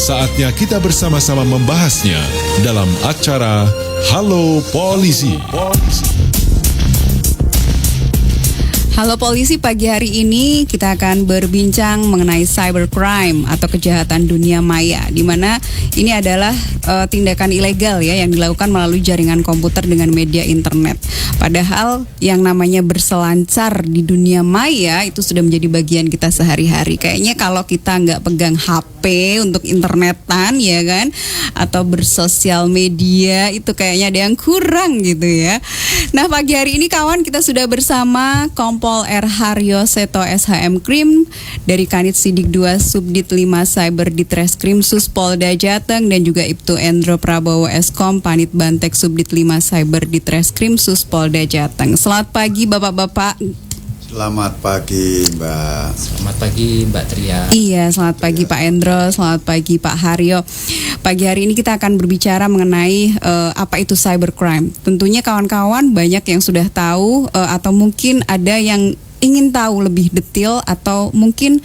Saatnya kita bersama-sama membahasnya dalam acara Halo Polisi. Halo Polisi, pagi hari ini kita akan berbincang mengenai cybercrime atau kejahatan dunia maya, di mana ini adalah tindakan ilegal ya yang dilakukan melalui jaringan komputer dengan media internet. Padahal yang namanya berselancar di dunia maya itu sudah menjadi bagian kita sehari-hari. Kayaknya kalau kita nggak pegang HP untuk internetan ya kan, atau bersosial media itu kayaknya ada yang kurang gitu ya. Nah, pagi hari ini kawan, kita sudah bersama Kompol R. Haryo Seto SHM Krim dari Kanit Sidik 2 Subdit 5 Cyber Ditreskrim Suspolda Jateng, dan juga Ibtu Endro Prabowo Eskom Panit Bantek Subdit 5 Cyber Ditreskrim Suspolda Jateng. Selamat pagi Bapak-bapak. Selamat pagi Mbak. Selamat pagi Mbak Tria. Iya, selamat pagi Pak Endro, selamat pagi Pak Haryo. Pagi hari ini kita akan berbicara mengenai apa itu cybercrime. Tentunya kawan-kawan banyak yang sudah tahu atau mungkin ada yang ingin tahu lebih detail, atau mungkin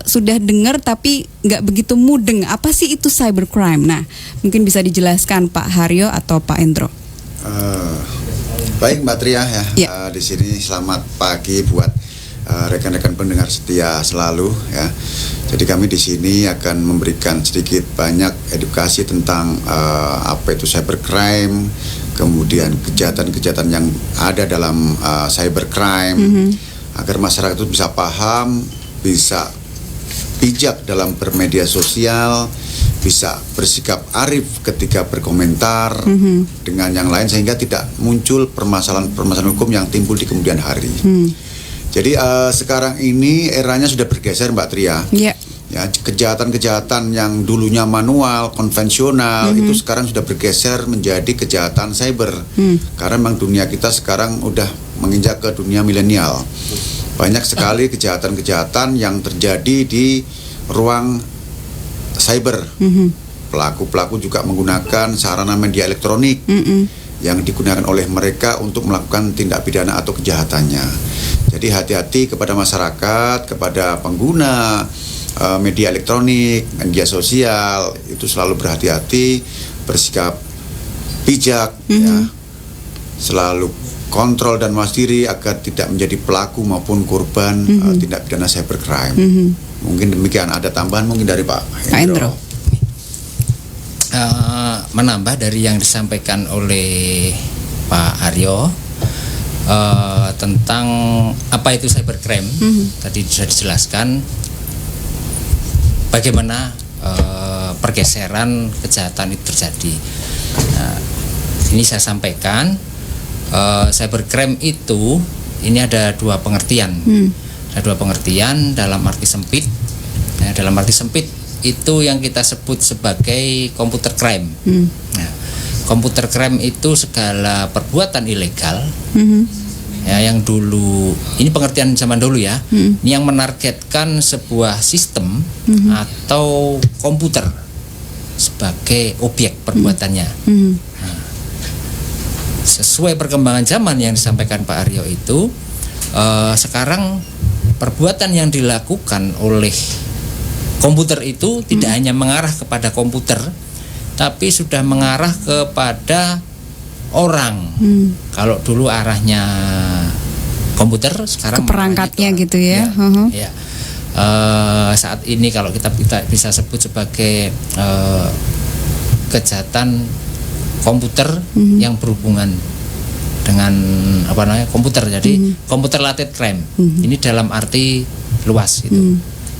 sudah dengar tapi nggak begitu mudeng. Apa sih itu cybercrime? Nah, mungkin bisa dijelaskan Pak Haryo atau Pak Endro. Baik Mbak Tria ya. Ya. Di sini selamat pagi buat rekan-rekan pendengar setia selalu ya. Jadi kami di sini akan memberikan sedikit banyak edukasi tentang apa itu cybercrime, kemudian kejahatan-kejahatan yang ada dalam cybercrime, agar masyarakat itu bisa paham, bisa bijak dalam bermedia sosial, bisa bersikap arif ketika berkomentar dengan yang lain, sehingga tidak muncul permasalahan hukum yang timbul di kemudian hari. Jadi sekarang ini eranya sudah bergeser Mbak Tria. Yeah. Ya, kejahatan-kejahatan yang dulunya manual, konvensional itu sekarang sudah bergeser menjadi kejahatan cyber. Karena memang dunia kita sekarang udah menginjak ke dunia milenial. Banyak sekali kejahatan-kejahatan yang terjadi di ruang cyber. Pelaku-pelaku juga menggunakan sarana media elektronik yang digunakan oleh mereka untuk melakukan tindak pidana atau kejahatannya. Jadi hati-hati kepada masyarakat, kepada pengguna media elektronik, media sosial, itu selalu berhati-hati, bersikap bijak, ya, selalu kontrol dan mawas diri agar tidak menjadi pelaku maupun korban tindak pidana cybercrime. Mungkin demikian. Ada tambahan mungkin dari Pak Endro. Menambah dari yang disampaikan oleh Pak Haryo tentang apa itu cybercrime, tadi sudah dijelaskan bagaimana pergeseran kejahatan itu terjadi. Nah, ini saya sampaikan cybercrime itu ini ada dua pengertian. Ada dua pengertian dalam arti sempit. Nah, dalam arti sempit itu yang kita sebut sebagai computer crime. Nah, computer crime itu segala perbuatan ilegal ya, yang dulu, ini pengertian zaman dulu ya, ini yang menargetkan sebuah sistem atau komputer sebagai objek perbuatannya. Nah, sesuai perkembangan zaman yang disampaikan Pak Aryo itu, sekarang perbuatan yang dilakukan oleh komputer itu tidak hanya mengarah kepada komputer, tapi sudah mengarah kepada orang. Kalau dulu arahnya komputer, sekarang ke perangkatnya gitu ya. Ya. Saat ini kalau kita bisa sebut sebagai kejahatan komputer yang berhubungan dengan apa namanya komputer. Jadi computer related crime. Ini dalam arti luas gitu.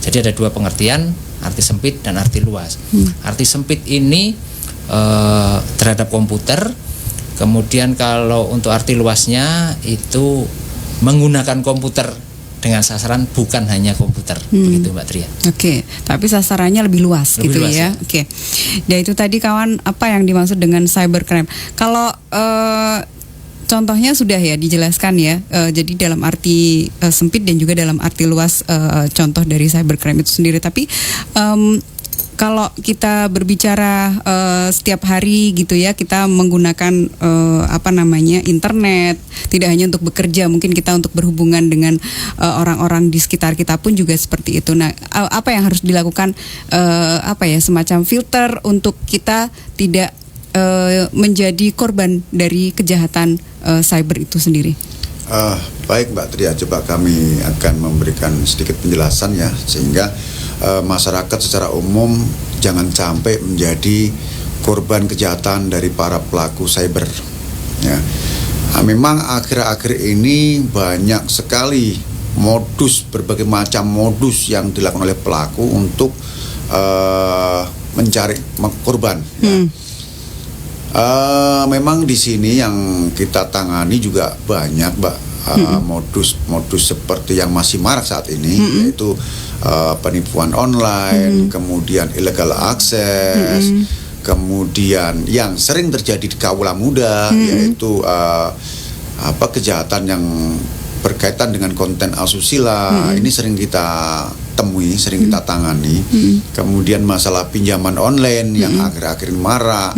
Jadi ada dua pengertian, arti sempit dan arti luas. Arti sempit ini terhadap komputer. Kemudian kalau untuk arti luasnya itu menggunakan komputer dengan sasaran bukan hanya komputer, begitu Mbak Tria. Oke, tapi sasarannya lebih luas gitu luas, ya. Oke. Dan itu tadi kawan, apa yang dimaksud dengan cybercrime? Kalau contohnya sudah ya dijelaskan ya, jadi dalam arti sempit dan juga dalam arti luas contoh dari cybercrime itu sendiri. Tapi kalau kita berbicara setiap hari gitu ya, kita menggunakan internet, tidak hanya untuk bekerja, mungkin kita untuk berhubungan dengan orang-orang di sekitar kita pun juga seperti itu. Nah, apa yang harus dilakukan, semacam filter untuk kita tidak menjadi korban dari kejahatan cyber itu sendiri? Baik Mbak Tria, coba kami akan memberikan sedikit penjelasan ya, sehingga masyarakat secara umum jangan sampai menjadi korban kejahatan dari para pelaku cyber ya. Memang akhir-akhir ini banyak sekali berbagai macam modus yang dilakukan oleh pelaku untuk mencari korban ya. Memang di sini yang kita tangani juga banyak, Mbak, modus seperti yang masih marak saat ini, yaitu penipuan online, kemudian illegal access, kemudian yang sering terjadi di kaula muda, yaitu kejahatan yang berkaitan dengan konten asusila. Ini sering kita temui, sering kita tangani. Kemudian masalah pinjaman online yang akhir-akhir ini marak.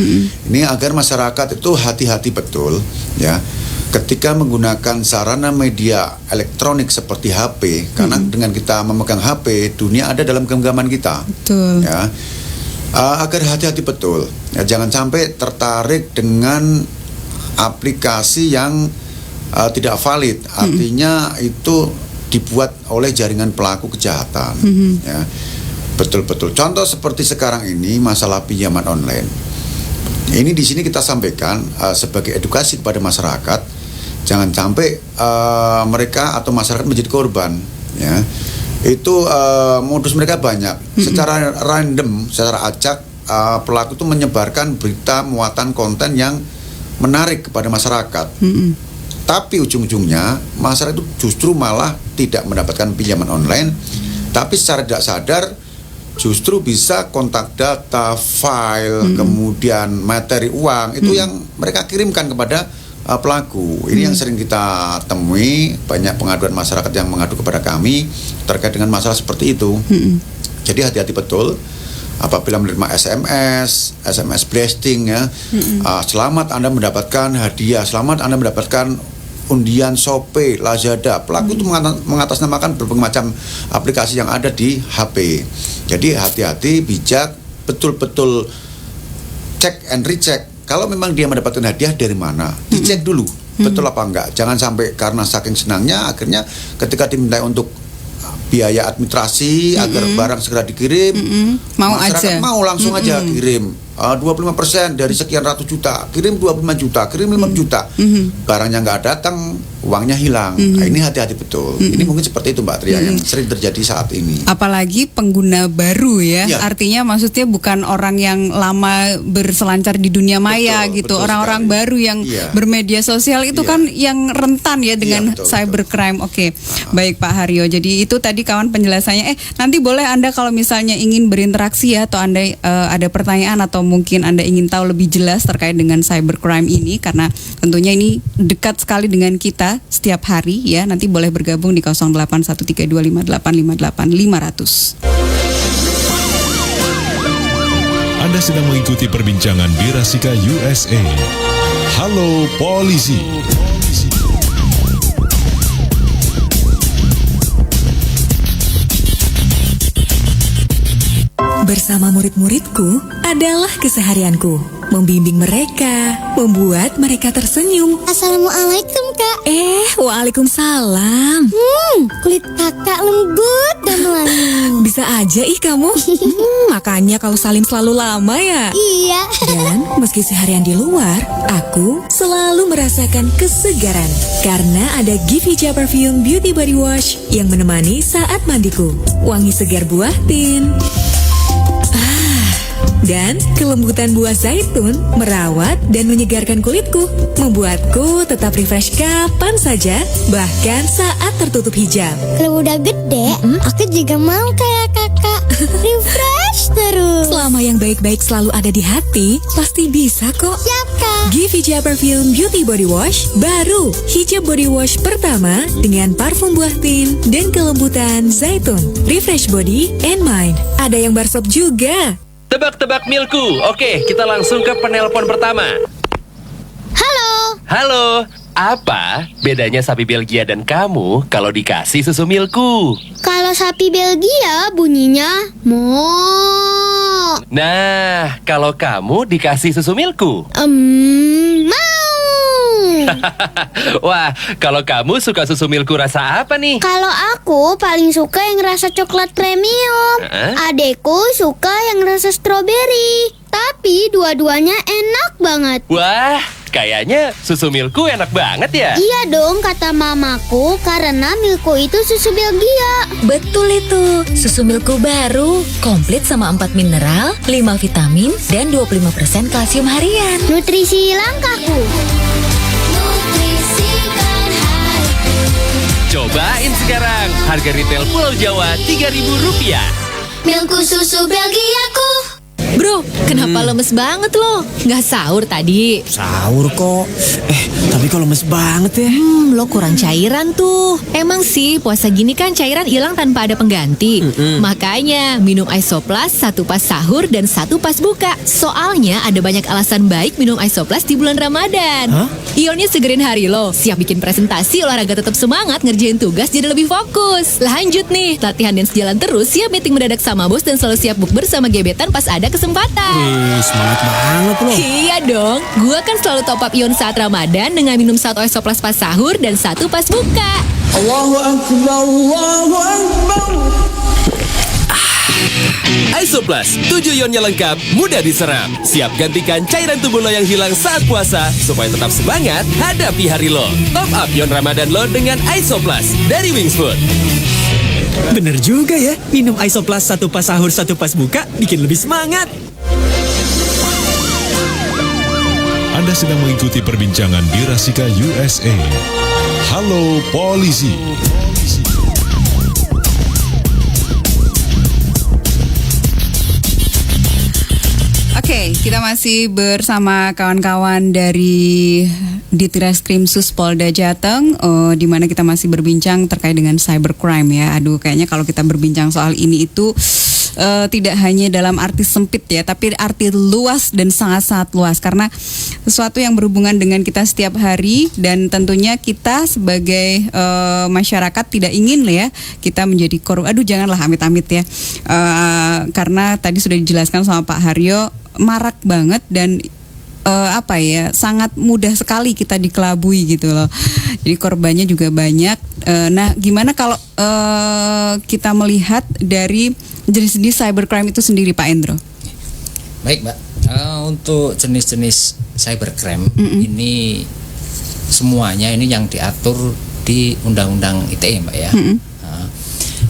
Ini agar masyarakat itu hati-hati betul ya ketika menggunakan sarana media elektronik seperti HP, karena dengan kita memegang HP, dunia ada dalam genggaman kita. Betul. Ya. Agar hati-hati betul. Ya, jangan sampai tertarik dengan aplikasi yang tidak valid, artinya itu dibuat oleh jaringan pelaku kejahatan. Ya, betul-betul. Contoh seperti sekarang ini masalah pinjaman online. Ini di sini kita sampaikan sebagai edukasi kepada masyarakat, jangan sampai mereka atau masyarakat menjadi korban. Ya, itu modus mereka banyak. Secara random, secara acak, pelaku itu menyebarkan berita muatan konten yang menarik kepada masyarakat. Tapi ujung-ujungnya masyarakat itu justru malah tidak mendapatkan pinjaman online, tapi secara tidak sadar justru bisa kontak data, file, kemudian materi uang itu yang mereka kirimkan kepada pelaku. Ini yang sering kita temui, banyak pengaduan masyarakat yang mengadu kepada kami terkait dengan masalah seperti itu. Jadi hati-hati betul apabila menerima SMS blasting ya. Selamat Anda mendapatkan hadiah, selamat Anda mendapatkan undian Shopee, Lazada. Pelaku itu mengatasnamakan berbagai macam aplikasi yang ada di HP. Jadi hati-hati, bijak, betul-betul cek and recheck. Kalau memang dia mendapatkan hadiah dari mana, dicek dulu betul apa enggak. Jangan sampai karena saking senangnya akhirnya ketika diminta untuk biaya administrasi agar barang segera dikirim, masyarakat mau langsung aja kirim 25% dari sekian ratus juta, kirim 25 juta, kirim 5 juta, barangnya nggak datang, uangnya hilang. Nah, ini hati-hati betul. Ini mungkin seperti itu Mbak Tria yang sering terjadi saat ini. Apalagi pengguna baru ya, artinya maksudnya bukan orang yang lama berselancar di dunia maya gitu, orang-orang baru yang bermedia sosial itu kan yang rentan ya dengan cybercrime. Oke, baik Pak Haryo. Jadi itu tadi kawan penjelasannya. Nanti boleh Anda kalau misalnya ingin berinteraksi ya, atau Anda ada pertanyaan atau mungkin Anda ingin tahu lebih jelas terkait dengan cybercrime ini, karena tentunya ini dekat sekali dengan kita setiap hari ya. Nanti boleh bergabung di 0813258588 500. Anda sedang mengikuti perbincangan di Rasika USA. Halo Polisi. Bersama murid-muridku adalah keseharianku. Membimbing mereka, membuat mereka tersenyum. Assalamualaikum Kak. Waalaikumsalam. Kulit kakak lembut dan melangi. Bisa aja kamu. Makanya kalau Salim selalu lama ya. Iya. Dan meski seharian di luar, aku selalu merasakan kesegaran karena ada Givi Perfume Beauty Body Wash yang menemani saat mandiku. Wangi segar buah tin. Dan kelembutan buah zaitun merawat dan menyegarkan kulitku, membuatku tetap refresh kapan saja, bahkan saat tertutup hijab. Kalau udah gede, aku juga mau kayak kakak. Refresh terus. Selama yang baik-baik selalu ada di hati, pasti bisa kok. Siap Kak. Givi Perfume Beauty Body Wash baru, hijab body wash pertama dengan parfum buah tin dan kelembutan zaitun. Refresh body and mind. Ada yang barsop juga. Tebak-tebak Milku. Oke, kita langsung ke penelpon pertama. Halo. Halo, apa bedanya sapi Belgia dan kamu kalau dikasih susu Milku? Kalau sapi Belgia bunyinya mo. Nah, kalau kamu dikasih susu Milku? Mau. Wah, kalau kamu suka susu Milku rasa apa nih? Kalau aku paling suka yang rasa coklat premium. Adekku suka yang rasa stroberi. Tapi dua-duanya enak banget. Wah, kayaknya susu Milku enak banget ya? Iya dong, kata mamaku, karena Milku itu susu Belgia. Betul itu, susu Milku baru, komplit sama 4 mineral, 5 vitamin, dan 25% kalsium harian. Nutrisi langkahku. Cobain sekarang, harga retail Pulau Jawa Rp3.000. Milku susu Belgiaku. Bro, kenapa lemes banget lo? Nggak sahur tadi? Sahur kok. Tapi kok lemes banget ya? Lo kurang cairan tuh. Emang sih, puasa gini kan cairan hilang tanpa ada pengganti. Makanya, minum Isoplas 1 pas sahur dan 1 pas buka. Soalnya ada banyak alasan baik minum Isoplas di bulan Ramadan. Ionnya segerin hari lo. Siap bikin presentasi, olahraga tetap semangat, ngerjain tugas jadi lebih fokus. Lanjut nih, latihan dance jalan terus, siap meeting mendadak sama bos dan selalu siap bukber sama gebetan pas ada kesempatan. Wih, semangat banget lo. Iya dong, gua kan selalu top up ion saat Ramadan dengan minum 1 Isoplas pas sahur dan 1 pas buka. Allahu Akbar, Allahu Akbar. Isoplas, 7 ionnya lengkap, mudah diserap. Siap gantikan cairan tubuh lo yang hilang saat puasa, supaya tetap semangat hadapi hari lo. Top up ion Ramadan lo dengan Isoplas dari Wings Food. Bener juga ya, minum Isoplas 1 pas sahur 1 pas buka bikin lebih semangat. Anda sedang mengikuti perbincangan di Rasika USA. Halo Polisi. Oke, kita masih bersama kawan-kawan dari Ditreskrim Sus Polda Jateng, di mana kita masih berbincang terkait dengan cybercrime ya. Aduh, kayaknya kalau kita berbincang soal ini itu tidak hanya dalam arti sempit ya, tapi arti luas dan sangat-sangat luas karena sesuatu yang berhubungan dengan kita setiap hari dan tentunya kita sebagai masyarakat tidak ingin lah ya kita menjadi korup. Aduh, janganlah amit-amit ya, karena tadi sudah dijelaskan sama Pak Haryo marak banget dan sangat mudah sekali kita dikelabui gitu loh. Jadi korbannya juga banyak. Nah, gimana kalau kita melihat dari jenis-jenis cybercrime itu sendiri, Pak Endro? Baik, Mbak. Untuk jenis-jenis cybercrime ini semuanya ini yang diatur di Undang-Undang ITE, Mbak ya.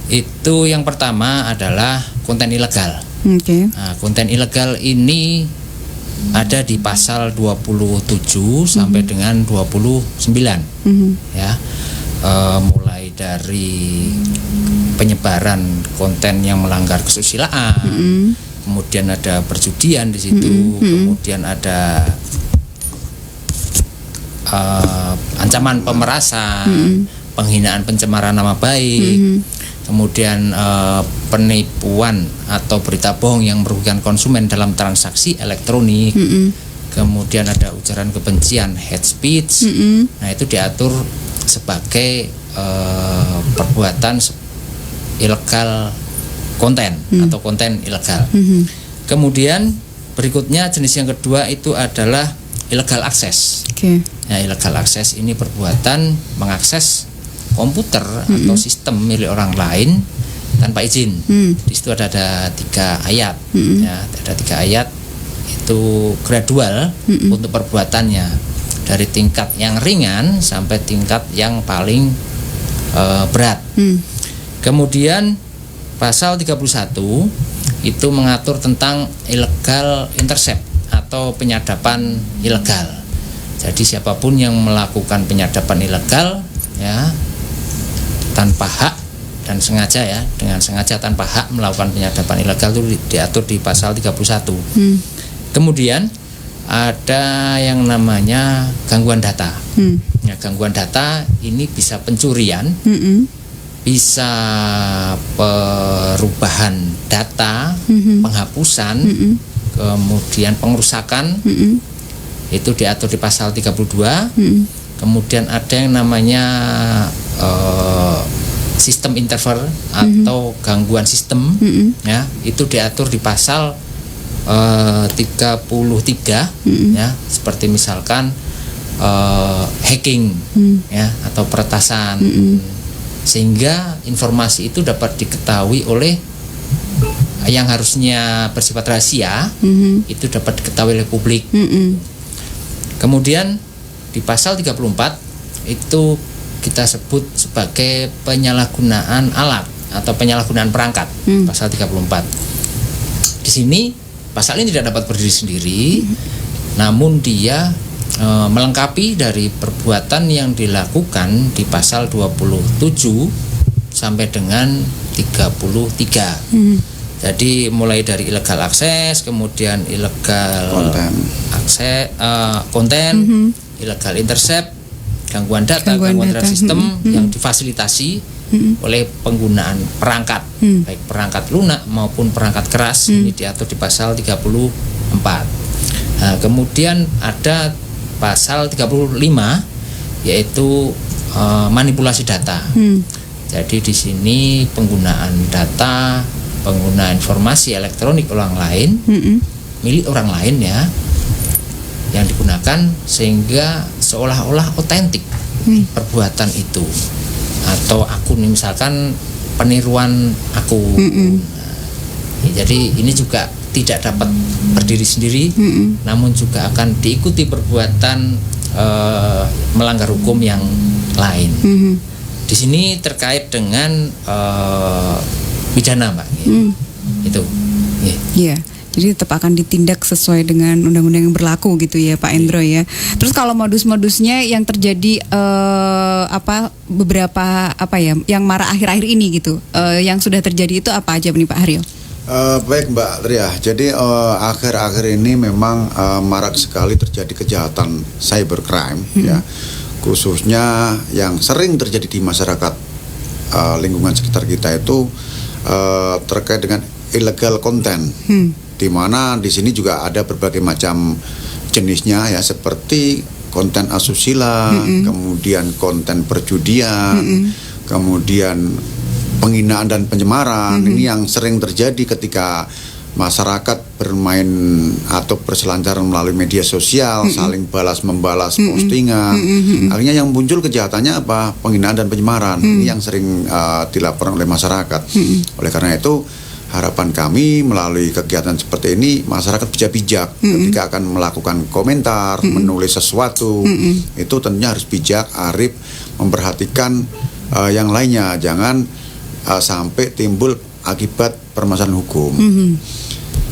Itu yang pertama adalah konten ilegal. Nah, konten ilegal ini ada di pasal 27 sampai dengan 29 ya, mulai dari penyebaran konten yang melanggar kesusilaan, kemudian ada perjudian di situ, kemudian ada ancaman pemerasan, penghinaan pencemaran nama baik, kemudian penipuan atau berita bohong yang merugikan konsumen dalam transaksi elektronik, kemudian ada ujaran kebencian, hate speech. Nah, itu diatur sebagai perbuatan ilegal konten atau konten ilegal. Kemudian berikutnya jenis yang kedua itu adalah illegal access. Nah, illegal access ini perbuatan mengakses komputer atau sistem milik orang lain tanpa izin. Di situ ada 3 ayat. Ya, ada 3 ayat itu gradual untuk perbuatannya dari tingkat yang ringan sampai tingkat yang paling berat. Kemudian pasal 31 itu mengatur tentang illegal intercept atau penyadapan ilegal. Jadi siapapun yang melakukan penyadapan ilegal ya tanpa hak dan sengaja ya, dengan sengaja tanpa hak melakukan penyadapan ilegal itu diatur di pasal 31. Kemudian ada yang namanya gangguan data. Ya, gangguan data ini bisa pencurian, bisa perubahan data, penghapusan, kemudian pengerusakan, itu diatur di pasal 32. Kemudian ada yang namanya sistem interfer atau gangguan sistem, ya, itu diatur di pasal 33, ya, seperti misalkan hacking, ya, atau peretasan, sehingga informasi itu dapat diketahui oleh yang harusnya bersifat rahasia, itu dapat diketahui oleh publik. Kemudian di pasal 34 itu kita sebut sebagai penyalahgunaan alat atau penyalahgunaan perangkat, pasal 34. Di sini pasal ini tidak dapat berdiri sendiri, namun dia melengkapi dari perbuatan yang dilakukan di pasal 27 sampai dengan 33. Jadi mulai dari illegal akses, kemudian illegal konten, illegal intercept, gangguan data, gangguan terhadap sistem yang difasilitasi oleh penggunaan perangkat, baik perangkat lunak maupun perangkat keras. Ini diatur di pasal 34. Nah, kemudian ada pasal 35, yaitu manipulasi data. Jadi di sini penggunaan data, penggunaan informasi elektronik orang lain, milik orang lain, ya, yang digunakan sehingga seolah-olah otentik perbuatan itu, atau akun, misalkan peniruan akun. Nah, jadi ini juga tidak dapat berdiri sendiri, namun juga akan diikuti perbuatan melanggar hukum yang lain. Di sini terkait dengan pidana, Mbak. Itu. Iya. Jadi tetap akan ditindak sesuai dengan undang-undang yang berlaku gitu ya, Pak Endro, ya. Terus kalau modus-modusnya yang terjadi beberapa yang marak akhir-akhir ini gitu, yang sudah terjadi itu apa aja nih, Pak Haryo? Baik, Mbak Tria. Jadi akhir-akhir ini memang marak sekali terjadi kejahatan cybercrime, ya, khususnya yang sering terjadi di masyarakat lingkungan sekitar kita itu terkait dengan illegal content. Di mana di sini juga ada berbagai macam jenisnya, ya, seperti konten asusila, kemudian konten perjudian, kemudian penghinaan dan pencemaran. Ini yang sering terjadi ketika masyarakat bermain atau berselancar melalui media sosial, saling balas-membalas postingan. Akhirnya yang muncul kejahatannya apa? Penghinaan dan pencemaran. Ini yang sering dilaporkan oleh masyarakat. Oleh karena itu, harapan kami melalui kegiatan seperti ini, masyarakat bisa bijak ketika akan melakukan komentar, menulis sesuatu. Itu tentunya harus bijak, arif, memperhatikan yang lainnya. Jangan sampai timbul akibat permasalahan hukum.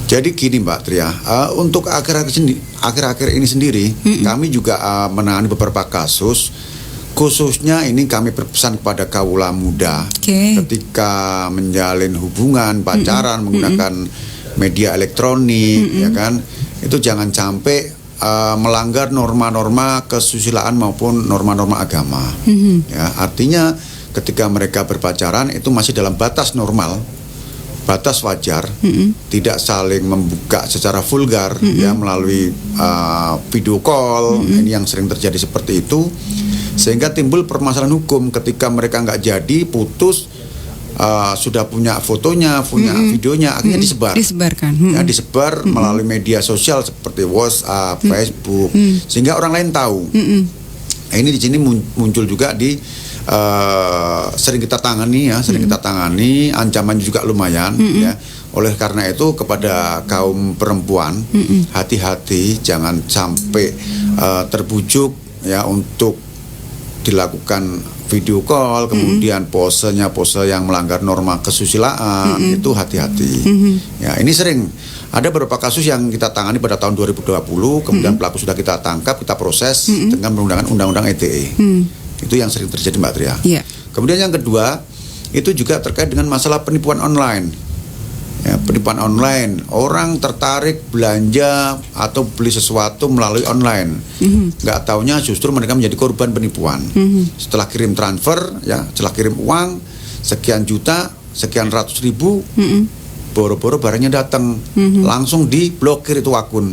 Jadi gini, Mbak Tria, untuk akhir-akhir ini sendiri, kami juga menangani beberapa kasus. Khususnya ini kami berpesan kepada kaula muda, ketika menjalin hubungan pacaran menggunakan media elektronik, ya kan, itu jangan sampai melanggar norma-norma kesusilaan maupun norma-norma agama. Ya, artinya ketika mereka berpacaran itu masih dalam batas normal, batas wajar, tidak saling membuka secara vulgar, ya, melalui video call. Ini yang sering terjadi seperti itu, sehingga timbul permasalahan hukum ketika mereka nggak jadi, putus, sudah punya fotonya, punya videonya, akhirnya disebarkan, ya, disebar melalui media sosial seperti WhatsApp, Facebook, sehingga orang lain tahu. Ini di sini muncul juga di sering kita tangani, ya, ancamannya juga lumayan, ya. Oleh karena itu kepada kaum perempuan, hati-hati, jangan sampai terbujuk, ya, untuk dilakukan video call, kemudian pose yang melanggar norma kesusilaan, itu hati-hati. Ya, ini sering ada beberapa kasus yang kita tangani pada tahun 2020, kemudian pelaku sudah kita tangkap, kita proses dengan menggunakan undang-undang ITE. Itu yang sering terjadi, Mbak Tria. Kemudian yang kedua, itu juga terkait dengan masalah penipuan online. Ya, penipuan online, orang tertarik belanja atau beli sesuatu melalui online, nggak taunya justru mereka menjadi korban penipuan. Setelah kirim transfer, ya, setelah kirim uang sekian juta, sekian ratus ribu, boro-boro barangnya datang, langsung diblokir itu akun,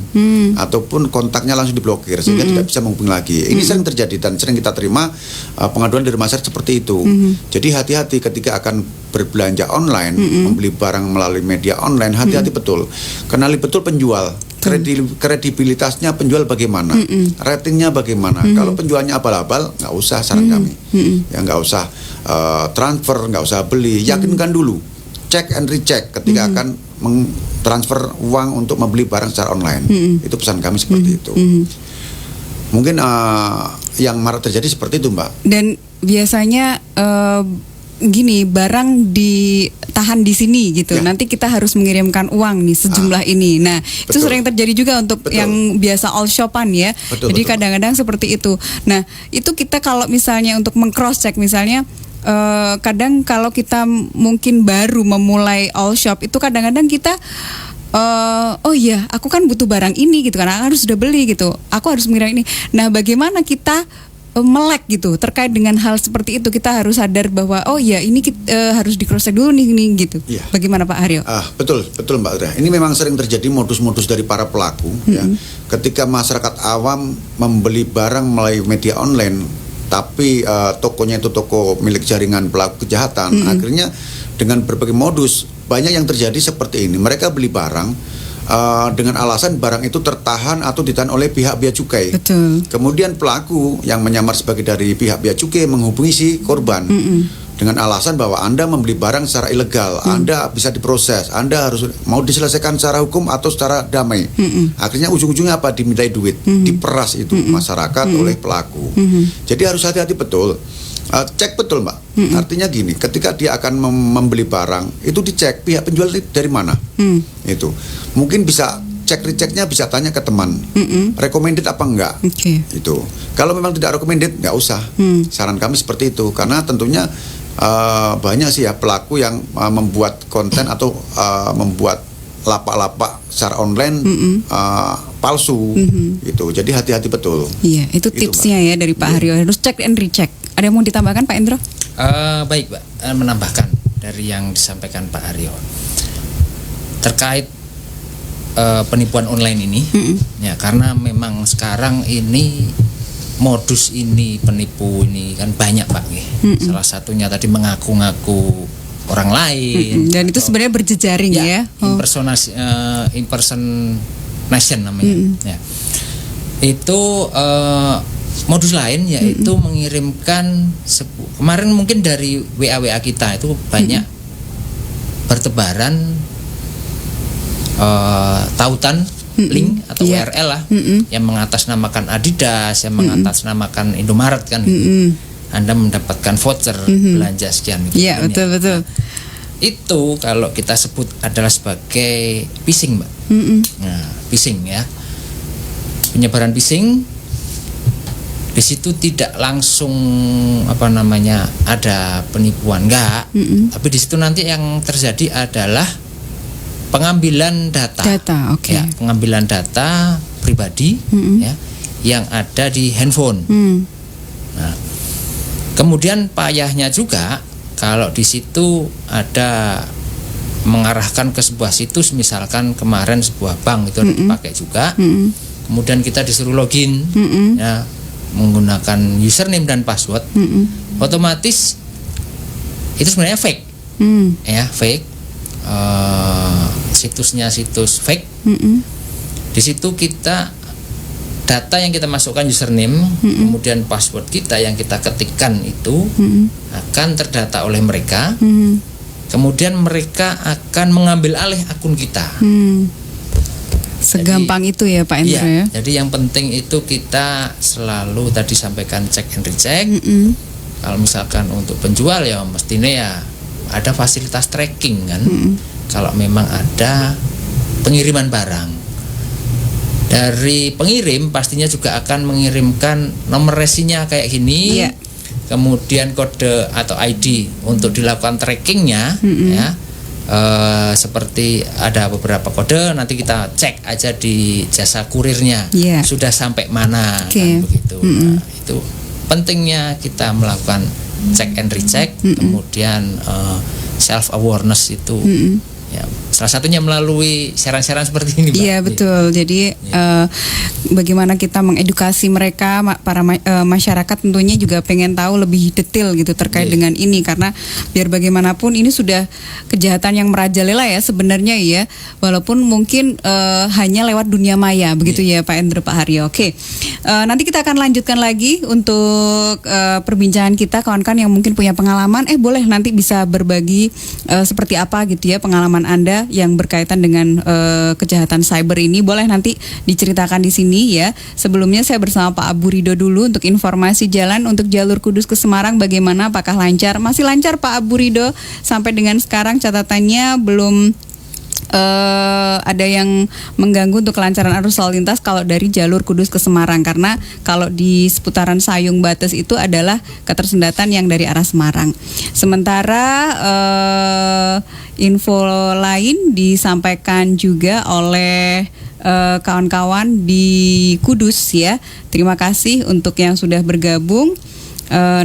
ataupun kontaknya langsung diblokir sehingga tidak bisa menghubungi lagi. Ini sering terjadi dan sering kita terima pengaduan dari masyarakat seperti itu. Jadi hati-hati ketika akan berbelanja online, membeli barang melalui media online, hati-hati betul, kenali betul penjual. Kredibilitasnya penjual bagaimana, ratingnya bagaimana. Kalau penjualnya abal-abal, nggak usah saran kami, ya nggak usah transfer, nggak usah beli. Yakinkan dulu, check and recheck ketika akan mentransfer uang untuk membeli barang secara online. Itu pesan kami seperti itu. Mungkin yang marak terjadi seperti itu, Mbak. Dan biasanya gini, barang ditahan di sini gitu. Ya. Nanti kita harus mengirimkan uang nih sejumlah ini. Nah, itu Betul. sering terjadi juga untuk yang biasa all shopan ya. Jadi kadang-kadang seperti itu. Nah, itu kita kalau misalnya untuk meng-cross check misalnya kadang kalau kita mungkin baru memulai all shop itu kadang-kadang kita oh iya, aku kan butuh barang ini gitu kan, aku harus sudah beli gitu, aku harus mengira ini. Nah, bagaimana kita melek gitu terkait dengan hal seperti itu? Kita harus sadar bahwa oh ya ini harus di cross check dulu nih gitu. Iya. Bagaimana Pak Haryo? Betul Mbak Ira. Ini memang sering terjadi modus-modus dari para pelaku ya. Ketika masyarakat awam membeli barang melalui media online, tapi tokonya itu toko milik jaringan pelaku kejahatan, akhirnya dengan berbagai modus banyak yang terjadi seperti ini. Mereka beli barang dengan alasan barang itu tertahan atau ditahan oleh pihak bea cukai. Betul. Kemudian pelaku yang menyamar sebagai dari pihak bea cukai menghubungi si korban dengan alasan bahwa Anda membeli barang secara ilegal, Anda bisa diproses, Anda harus mau diselesaikan secara hukum atau secara damai. Akhirnya ujung-ujungnya apa? Dimintai duit, diperas itu masyarakat oleh pelaku. Jadi harus hati-hati betul. Cek betul Mbak. Artinya gini, ketika dia akan membeli barang itu dicek pihak penjual dari mana. Itu mungkin bisa cek rechecknya, bisa tanya ke teman, recommended apa enggak. Itu kalau memang tidak recommended nggak usah. Saran kami seperti itu, karena tentunya banyak sih ya pelaku yang membuat konten atau membuat lapak-lapak secara online palsu gitu. Jadi hati-hati betul. Iya, itu tipsnya ya dari Pak Haryo, harus check and recheck. Ada yang mau ditambahkan Pak Endro? Baik Pak, menambahkan dari yang disampaikan Pak Haryo terkait penipuan online ini, ya karena memang sekarang ini modus ini penipu ini kan banyak Pak. Salah satunya tadi mengaku-ngaku orang lain, dan itu sebenarnya berjejaring ya. Impersonation namanya. Ya. Itu modus lain yaitu mengirimkan kemarin mungkin dari WA kita itu banyak bertebaran tautan link atau URL lah yang mengatasnamakan Adidas, yang mengatasnamakan Indomaret kan gitu. Anda mendapatkan voucher belanja sekian gitu. Iya, betul. Itu kalau kita sebut adalah sebagai phishing, Mbak. Nah, phishing ya. Penyebaran phishing di situ tidak langsung ada penipuan, enggak. Tapi di situ nanti yang terjadi adalah pengambilan data. Okay. Ya, pengambilan data pribadi ya yang ada di handphone. Nah, kemudian payahnya juga kalau di situ ada mengarahkan ke sebuah situs, misalkan kemarin sebuah bank itu ada dipakai juga. Kemudian kita disuruh login ya menggunakan username dan password, otomatis itu sebenarnya fake, ya fake, situsnya situs fake. Di situ kita data yang kita masukkan username, kemudian password kita yang kita ketikkan itu akan terdata oleh mereka, kemudian mereka akan mengambil alih akun kita. Segampang itu ya Pak Endro ya. Jadi yang penting itu kita selalu tadi sampaikan check and recheck. Kalau misalkan untuk penjual ya mestinya ya ada fasilitas tracking kan. Kalau memang ada pengiriman barang dari pengirim, pastinya juga akan mengirimkan nomor resinya kayak gini. Kemudian kode atau ID untuk dilakukan trackingnya ya. Seperti ada beberapa kode, nanti kita cek aja di jasa kurirnya sudah sampai mana kan begitu. Nah, itu pentingnya kita melakukan check and recheck, kemudian self awareness itu ya Salah satunya melalui siaran-siaran seperti ini, Mbak. Iya betul. Jadi bagaimana kita mengedukasi mereka, para masyarakat tentunya juga pengen tahu lebih detail gitu terkait dengan ini, karena biar bagaimanapun ini sudah kejahatan yang merajalela ya sebenarnya ya, walaupun mungkin hanya lewat dunia maya begitu ya Pak Endro, Pak Haryo. Oke, nanti kita akan lanjutkan lagi untuk perbincangan kita, kawan-kawan yang mungkin punya pengalaman, boleh nanti bisa berbagi seperti apa gitu ya pengalaman Anda yang berkaitan dengan kejahatan cyber ini, boleh nanti diceritakan di sini ya. Sebelumnya saya bersama Pak Abu Ridho dulu untuk informasi jalan untuk jalur Kudus ke Semarang bagaimana, apakah lancar? Masih lancar Pak Abu Ridho, sampai dengan sekarang catatannya belum ada yang mengganggu untuk kelancaran arus lalu lintas kalau dari jalur Kudus ke Semarang, karena kalau di seputaran Sayung Bates itu adalah ketersendatan yang dari arah Semarang. Sementara info lain disampaikan juga oleh kawan-kawan di Kudus ya. Terima kasih untuk yang sudah bergabung.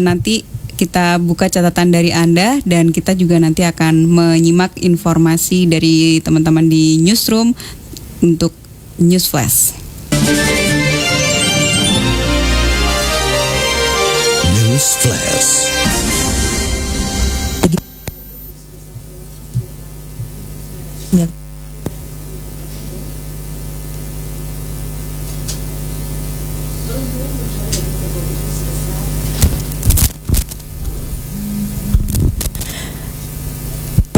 Nanti kita buka catatan dari Anda dan kita juga nanti akan menyimak informasi dari teman-teman di Newsroom untuk News Flash. News Flash.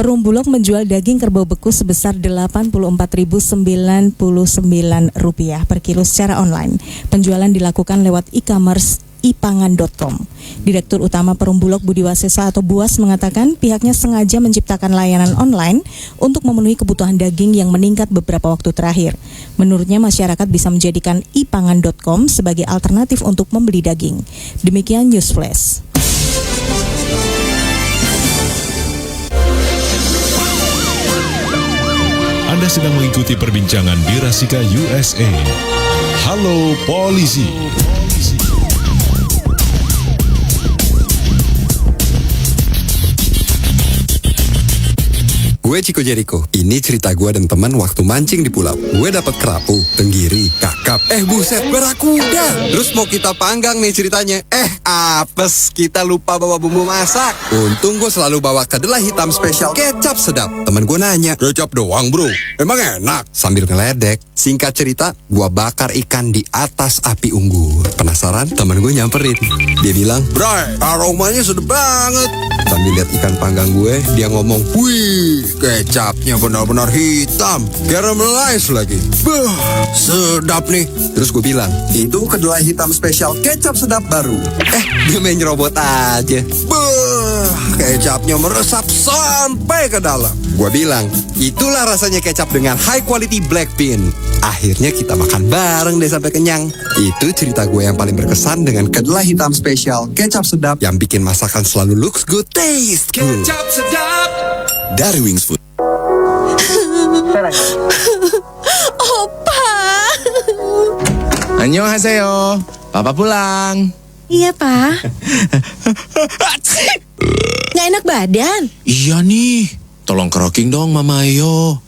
Perum Bulog menjual daging kerbau beku sebesar Rp84.099 per kilo secara online. Penjualan dilakukan lewat e-commerce ipangan.com. Direktur Utama Perum Bulog Budi Wasesa atau Buas mengatakan pihaknya sengaja menciptakan layanan online untuk memenuhi kebutuhan daging yang meningkat beberapa waktu terakhir. Menurutnya masyarakat bisa menjadikan ipangan.com sebagai alternatif untuk membeli daging. Demikian News Flash. Anda sedang mengikuti perbincangan di Rasika USA. Halo Polisi. Gue Chico Jericho. Ini cerita gue dan teman waktu mancing di pulau. Gue dapat kerapu, tenggiri, kakap. Buset, barakuda. Terus mau kita panggang nih ceritanya. Apes, kita lupa bawa bumbu masak. Untung gue selalu bawa kedelai hitam spesial kecap sedap. Temen gue nanya, kecap doang bro? Emang enak? Sambil ngeledek. Singkat cerita, gue bakar ikan di atas api unggun. Penasaran? Temen gue nyamperin. Dia bilang, bray, aromanya sedap banget. Sambil lihat ikan panggang gue, dia ngomong, wih, kecapnya benar-benar hitam, caramelize lagi. Sedap nih. Terus gue bilang, itu kedelai hitam spesial kecap sedap baru. Dia main nyerobot aja. Kecapnya meresap sampai ke dalam. Gue bilang, itulah rasanya kecap dengan high quality black bean. Akhirnya kita makan bareng deh sampai kenyang. Itu cerita gue yang paling berkesan dengan kedelai hitam spesial kecap sedap yang bikin masakan selalu looks good, taste good. Kecap sedap Dari Wings Food. Opa. Annyeonghaseyo, Papa pulang. Iya, Pak. Nggak enak badan? Iya nih, tolong keroking dong Mama Ayo.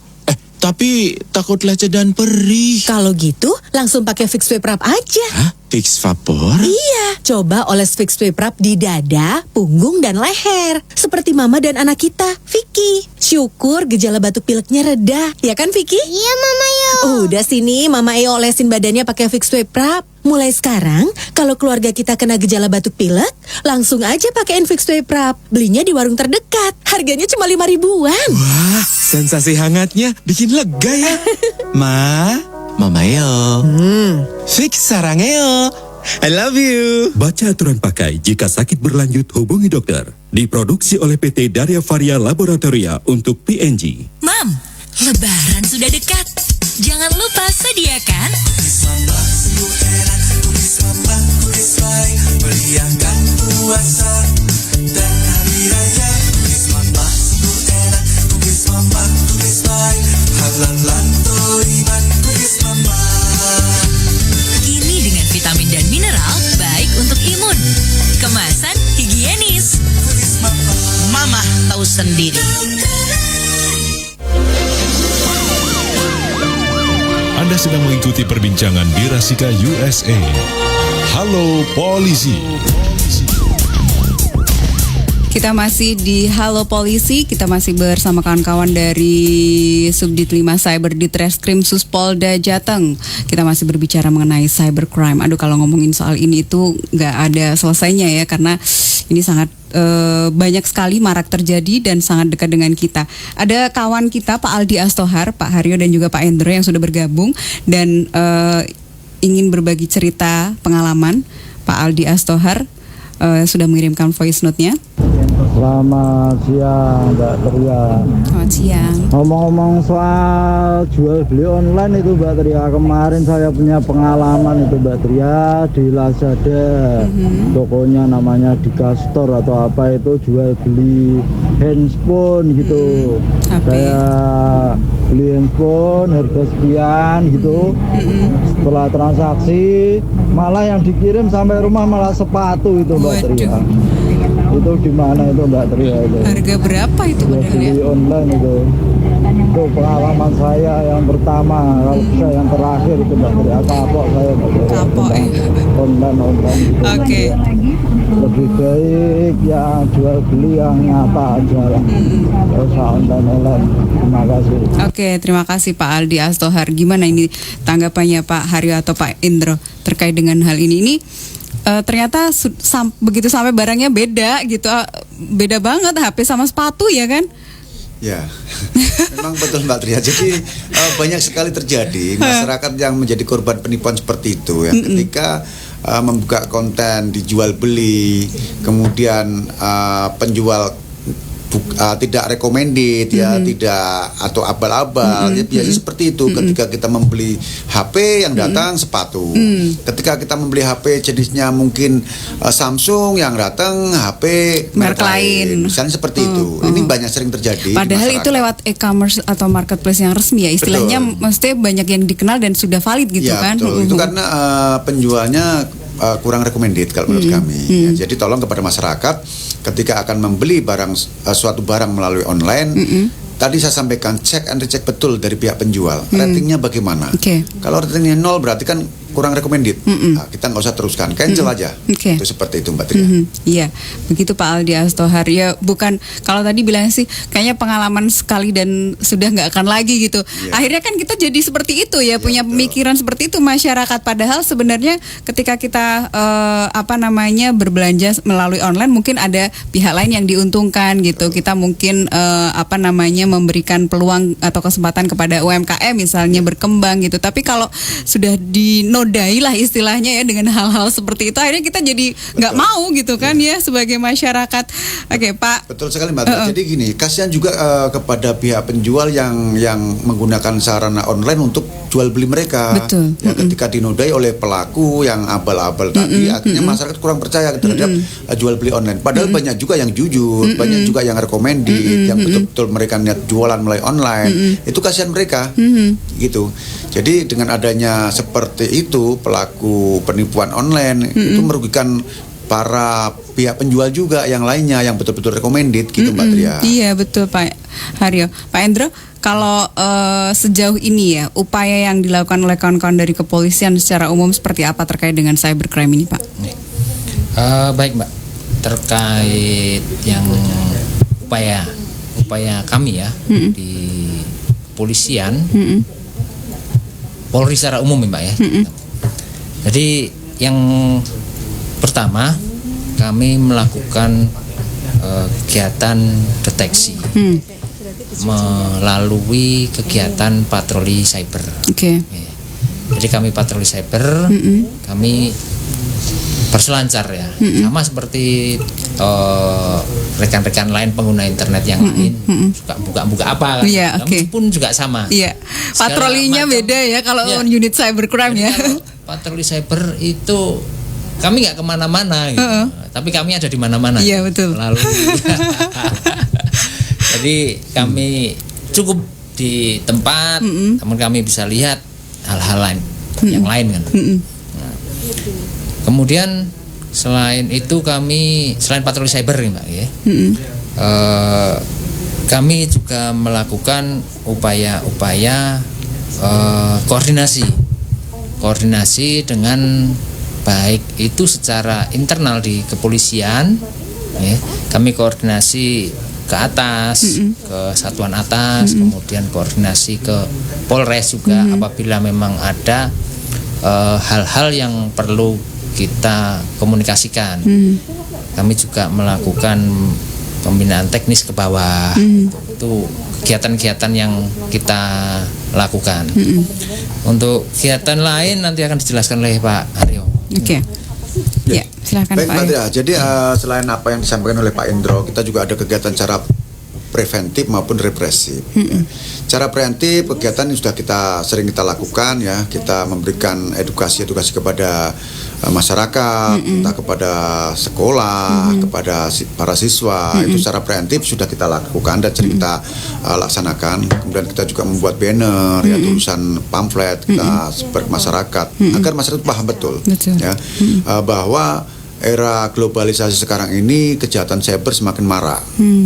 Tapi takut lecet dan perih. Kalau gitu, langsung pakai Fix Swipe Wrap aja. Hah? Fix Vapor? Iya, coba oles Fix Swipe Wrap di dada, punggung, dan leher. Seperti Mama dan anak kita, Vicky. Syukur gejala batuk pileknya reda. Ya kan, Vicky? Iya, Mama Yo. Udah sini, Mama Ayo olesin badannya pakai Fix Swipe Wrap. Mulai sekarang, kalau keluarga kita kena gejala batuk pilek, langsung aja pakein Fix Swipe Wrap. Belinya di warung terdekat. Harganya cuma 5 ribuan. Wah, sensasi hangatnya bikin lega ya. Mama Yo. Fix sarangeo. I love you. Baca aturan pakai. Jika sakit berlanjut, hubungi dokter. Diproduksi oleh PT Darya Varia Laboratoria untuk PNG. Mam, Lebaran sudah dekat. Jangan lupa sediakan meriahkan puasa dan hari raya. Kukis mama sungguh enak, kukis mama, kukis baik, halal lanto iman, kukis mama. Kini dengan vitamin dan mineral baik untuk imun. Kemasan higienis. Kukis mama, Mama tahu sendiri. Anda sedang mengikuti perbincangan di Rasika USA. Halo Polisi. Kita masih di Halo Polisi, kita masih bersama kawan-kawan dari Subdit 5 Cyber di Treskrim Suspolda Jateng. Kita masih berbicara mengenai cybercrime. Aduh, kalau ngomongin soal ini itu nggak ada selesainya ya, karena ini sangat banyak sekali marak terjadi dan sangat dekat dengan kita. Ada kawan kita Pak Aldi Astohar, Pak Haryo dan juga Pak Endro yang sudah bergabung dan ingin berbagi cerita pengalaman. Pak Aldi Astohar sudah mengirimkan voice note-nya. Selamat siang Mbak Tria. Selamat siang. Ngomong-ngomong soal jual beli online itu Mbak Tria, kemarin saya punya pengalaman itu Mbak Tria di Lazada. Tokonya namanya Dikastor atau apa itu, jual beli handphone gitu. Saya beli handphone harga sekian gitu. Setelah transaksi malah yang dikirim sampai rumah malah sepatu itu Mbak Tria. Itu di mana itu Mbak Tria itu? Harga berapa itu padahal ya? Beli online itu. Itu pengalaman saya yang pertama, kalau bisa yang terakhir itu Mbak Tria. Kapok saya Mbak Tria. Kapok ya. Online gitu. Oke. Lebih baik yang jual beli yang nyata aja lah. Usah online. Terima kasih. Oke, terima kasih Pak Aldi Astohar. Gimana ini tanggapannya Pak Haryo atau Pak Indro terkait dengan hal ini? Ini ternyata begitu sampai barangnya beda gitu, beda banget HP sama sepatu ya kan? Ya, memang betul Mbak Tria. Jadi banyak sekali terjadi masyarakat yang menjadi korban penipuan seperti itu ya. Ketika membuka konten dijual beli, kemudian penjual tidak recommended ya, tidak atau abal-abal ya, biasanya seperti itu. Ketika kita membeli HP yang datang sepatu, ketika kita membeli HP jenisnya mungkin Samsung yang datang HP merek lain, misalnya seperti itu. Ini banyak sering terjadi. Padahal itu lewat e-commerce atau marketplace yang resmi ya, istilahnya mesti banyak yang dikenal dan sudah valid gitu ya, kan? Betul. Itu karena penjualnya kurang recommended kalau menurut kami. Ya, jadi tolong kepada masyarakat ketika akan membeli suatu barang melalui online, tadi saya sampaikan cek and recheck betul dari pihak penjual. Ratingnya bagaimana? Kalau ratingnya 0 berarti kan kurang recommended. Nah, kita nggak usah teruskan, cancel aja. Itu seperti itu Mbak Tria. Iya, begitu Pak Aldi Astohar. Ya bukan, kalau tadi bilang sih kayaknya pengalaman sekali dan sudah nggak akan lagi gitu. Akhirnya kan kita jadi seperti itu ya, punya pemikiran seperti itu masyarakat. Padahal sebenarnya ketika kita berbelanja melalui online, mungkin ada pihak lain yang diuntungkan gitu. Kita mungkin memberikan peluang atau kesempatan kepada UMKM misalnya berkembang gitu. Tapi kalau sudah dinodai lah istilahnya ya dengan hal-hal seperti itu, akhirnya kita jadi nggak mau gitu kan ya sebagai masyarakat. Oke Pak. Betul sekali Mbak. Jadi gini, kasihan juga kepada pihak penjual yang menggunakan sarana online untuk jual beli mereka. Betul. Ya, ketika dinodai oleh pelaku yang abal-abal tadi, akhirnya masyarakat kurang percaya terhadap jual beli online. Padahal banyak juga yang jujur, banyak juga yang recommended, yang betul-betul mereka niat jualan melalui online. Itu kasihan mereka, gitu. Jadi dengan adanya seperti itu pelaku penipuan online itu merugikan para pihak penjual juga yang lainnya yang betul-betul recommended gitu Mbak Tria. Iya betul Pak Haryo. Pak Endro, kalau sejauh ini ya upaya yang dilakukan oleh kawan-kawan dari kepolisian secara umum seperti apa terkait dengan cybercrime ini Pak? Baik Mbak, terkait yang upaya kami ya di kepolisian, Polri secara umum ya Mbak ya. Jadi yang pertama kami melakukan kegiatan deteksi melalui kegiatan patroli cyber. Jadi kami patroli cyber, kami berselancar ya, sama seperti rekan-rekan lain pengguna internet yang lain, suka buka-buka apa, pun juga sama. Patrolinya beda ya kalau unit cybercrime ya. Patroli cyber itu kami nggak kemana-mana gitu, tapi kami ada di mana-mana. Iya betul. Lalu, jadi kami cukup di tempat, namun kami bisa lihat hal-hal lain, yang lain kan. Nah, kemudian selain itu selain patroli cyber nih Mbak ya, kami juga melakukan upaya-upaya koordinasi dengan baik itu secara internal di kepolisian, ya. Kami koordinasi ke atas, ke satuan atas, kemudian koordinasi ke Polres juga apabila memang ada hal-hal yang perlu kita komunikasikan. Kami juga melakukan pembinaan teknis ke bawah. Itu kegiatan-kegiatan yang kita lakukan. Untuk kegiatan lain nanti akan dijelaskan oleh Pak Haryo. Oke. Ya, silakan Baik, Pak. Mbak Tia. Jadi selain apa yang disampaikan oleh Pak Indro, kita juga ada kegiatan cara preventif maupun represif. Ya. Cara preventif kegiatan yang sudah sering kita lakukan, ya, kita memberikan edukasi kepada masyarakat, entah kepada sekolah, kepada para siswa. Itu secara preventif sudah kita lakukan dan sering kita laksanakan. Kemudian kita juga membuat banner, ya, tulisan pamflet kita sebar ke masyarakat agar masyarakat paham betul. Ya, bahwa era globalisasi sekarang ini kejahatan cyber semakin marak.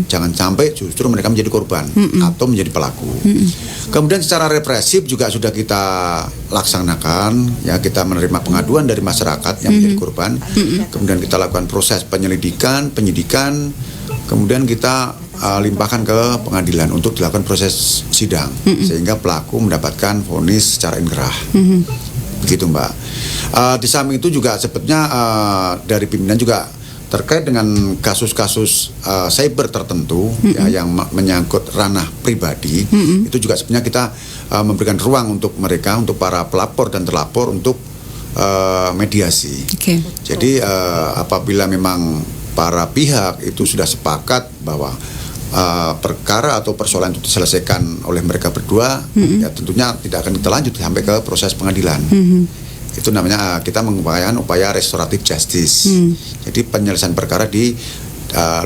Jangan sampai justru mereka menjadi korban atau menjadi pelaku. Kemudian secara represif juga sudah kita laksanakan, ya, kita menerima pengaduan dari masyarakat yang menjadi korban. Kemudian kita lakukan proses penyelidikan, penyidikan, kemudian kita limpahkan ke pengadilan untuk dilakukan proses sidang sehingga pelaku mendapatkan vonis secara inkrah. Begitu, Mbak. Di samping itu juga sebetulnya dari pimpinan juga terkait dengan kasus-kasus cyber tertentu, ya, yang menyangkut ranah pribadi, itu juga sebenarnya kita memberikan ruang untuk mereka, untuk para pelapor dan terlapor untuk mediasi. Jadi apabila memang para pihak itu sudah sepakat bahwa perkara atau persoalan itu diselesaikan oleh mereka berdua, ya tentunya tidak akan kita lanjut sampai ke proses pengadilan. Itu namanya kita mengupayakan upaya restoratif justice. Jadi penyelesaian perkara di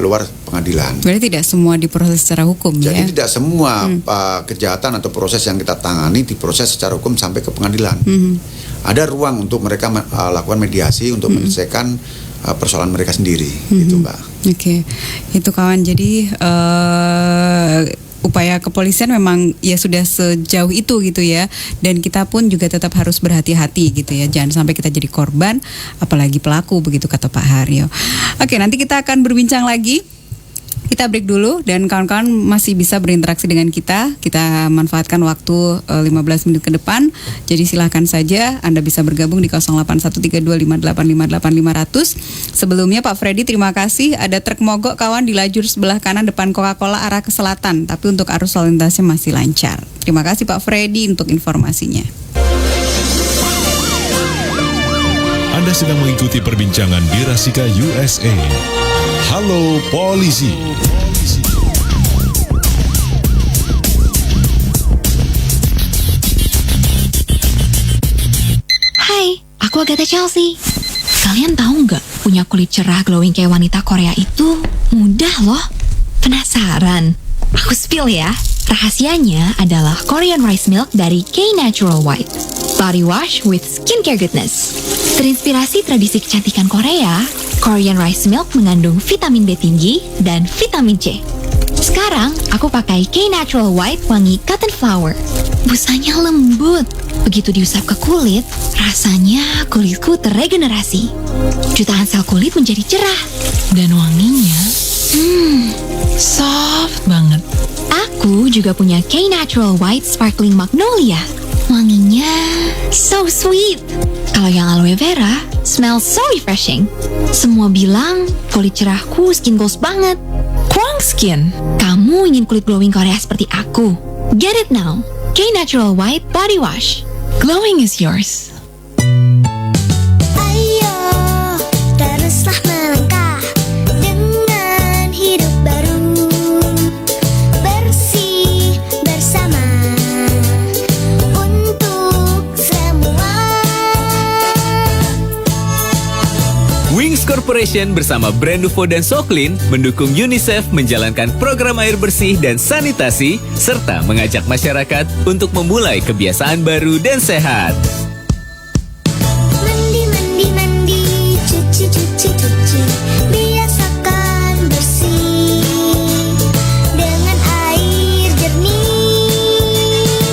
luar pengadilan. Berarti tidak semua diproses secara hukum. Jadi ya? tidak semua kejahatan atau proses yang kita tangani diproses secara hukum sampai ke pengadilan. Ada ruang untuk mereka lakukan mediasi untuk menyelesaikan persoalan mereka sendiri, gitu, Mbak. Oke, itu kawan. Jadi upaya kepolisian memang ya sudah sejauh itu gitu ya, dan kita pun juga tetap harus berhati-hati gitu ya, jangan sampai kita jadi korban apalagi pelaku, begitu kata Pak Haryo. Oke, nanti kita akan berbincang lagi. Kita break dulu dan kawan-kawan masih bisa berinteraksi dengan kita. Kita manfaatkan waktu 15 menit ke depan. Jadi silahkan saja Anda bisa bergabung di 081325858500. Sebelumnya Pak Freddy, terima kasih. Ada truk mogok kawan di lajur sebelah kanan depan Coca-Cola arah ke selatan, tapi untuk arus lalu lintasnya masih lancar. Terima kasih Pak Freddy untuk informasinya. Anda sedang mengikuti perbincangan di Rasika USA. Halo Polisi. Hai, aku Agatha Chelsea. Kalian tahu nggak, punya kulit cerah glowing kayak wanita Korea itu mudah loh. Penasaran? Aku spill ya. Rahasianya adalah Korean Rice Milk dari K-Natural White Body Wash with Skincare Goodness. Terinspirasi tradisi kecantikan Korea, Korean Rice Milk mengandung vitamin B tinggi dan vitamin C. Sekarang, aku pakai K-Natural White wangi cotton flower. Busanya lembut. Begitu diusap ke kulit, rasanya kulitku terregenerasi. Jutaan sel kulit menjadi cerah. Dan wanginya, soft banget. Aku juga punya K-Natural White Sparkling Magnolia. Wanginya so sweet. Kalau yang aloe vera, smells so refreshing. Semua bilang kulit cerahku skin glows banget. Kwang Skin. Kamu ingin kulit glowing Korea seperti aku? Get it now. K-Natural White Body Wash. Glowing is yours. Ayo, teruslah melangkah dengan hidup baru, bersih bersama untuk semua. Wings Corporation bersama Brand Nuvo dan Soclean mendukung UNICEF menjalankan program air bersih dan sanitasi serta mengajak masyarakat untuk memulai kebiasaan baru dan sehat. Mandi, mandi, mandi, cuci, cuci, cuci, biasakan bersih dengan air jernih.